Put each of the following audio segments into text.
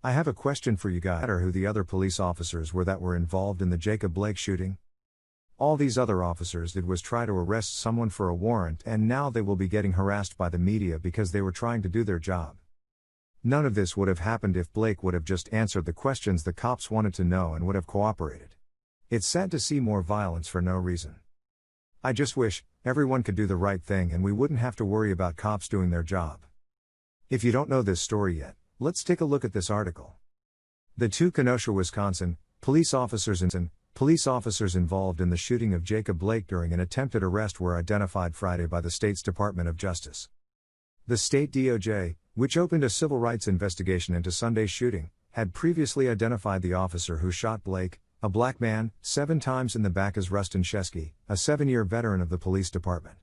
I have a question for you guys. Who the other police officers were that were involved in the Jacob Blake shooting? All these other officers did was try to arrest someone for a warrant, and now they will be getting harassed by the media because they were trying to do their job. None of this would have happened if Blake would have just answered the questions the cops wanted to know and would have cooperated. It's sad to see more violence for no reason. I just wish everyone could do the right thing and we wouldn't have to worry about cops doing their job. If you don't know this story yet, let's take a look at this article. The two Kenosha, Wisconsin, police officers involved in the shooting of Jacob Blake during an attempted arrest were identified Friday by the state's Department of Justice. The state DOJ, which opened a civil rights investigation into Sunday's shooting, had previously identified the officer who shot Blake, a black man, 7 times in the back as Rusten Sheskey, a 7-year veteran of the police department.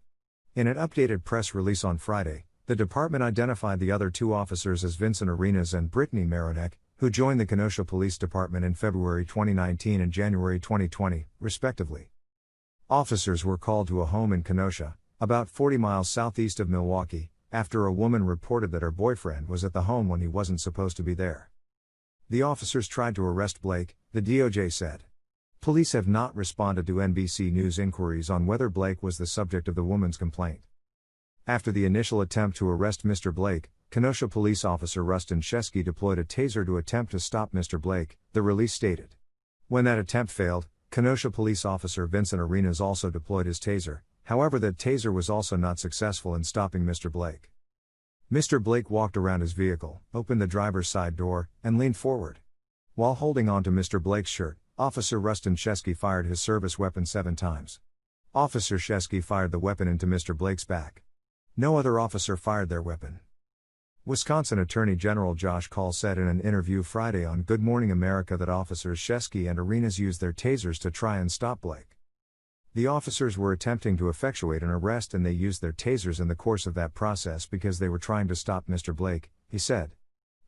In an updated press release on Friday, the department identified the other 2 officers as Vincent and Brittany Meronek, who joined the Kenosha Police Department in February 2019 and January 2020, respectively. Officers were called to a home in Kenosha, about 40 miles southeast of Milwaukee, after a woman reported that her boyfriend was at the home when he wasn't supposed to be there. The officers tried to arrest Blake, the DOJ said. Police have not responded to NBC News inquiries on whether Blake was the subject of the woman's complaint. After the initial attempt to arrest Mr. Blake, Kenosha police officer Rusten Sheskey deployed a taser to attempt to stop Mr. Blake, the release stated. When that attempt failed, Kenosha police officer Vincent also deployed his taser, however that taser was also not successful in stopping Mr. Blake. Mr. Blake walked around his vehicle, opened the driver's side door, and leaned forward. While holding on to Mr. Blake's shirt, Officer Rusten Sheskey fired his service weapon 7 times. Officer Sheskey fired the weapon into Mr. Blake's back. No other officer fired their weapon. Wisconsin Attorney General Josh Kaul said in an interview Friday on Good Morning America that officers Sheskey and Arenas used their tasers to try and stop Blake. The officers were attempting to effectuate an arrest and they used their tasers in the course of that process because they were trying to stop Mr. Blake, he said.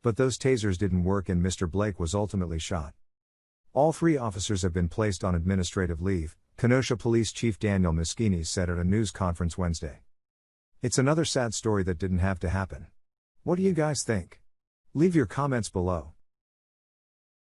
But those tasers didn't work and Mr. Blake was ultimately shot. All 3 officers have been placed on administrative leave, Kenosha Police Chief Daniel Miskini said at a news conference Wednesday. It's another sad story that didn't have to happen. What do you guys think? Leave your comments below.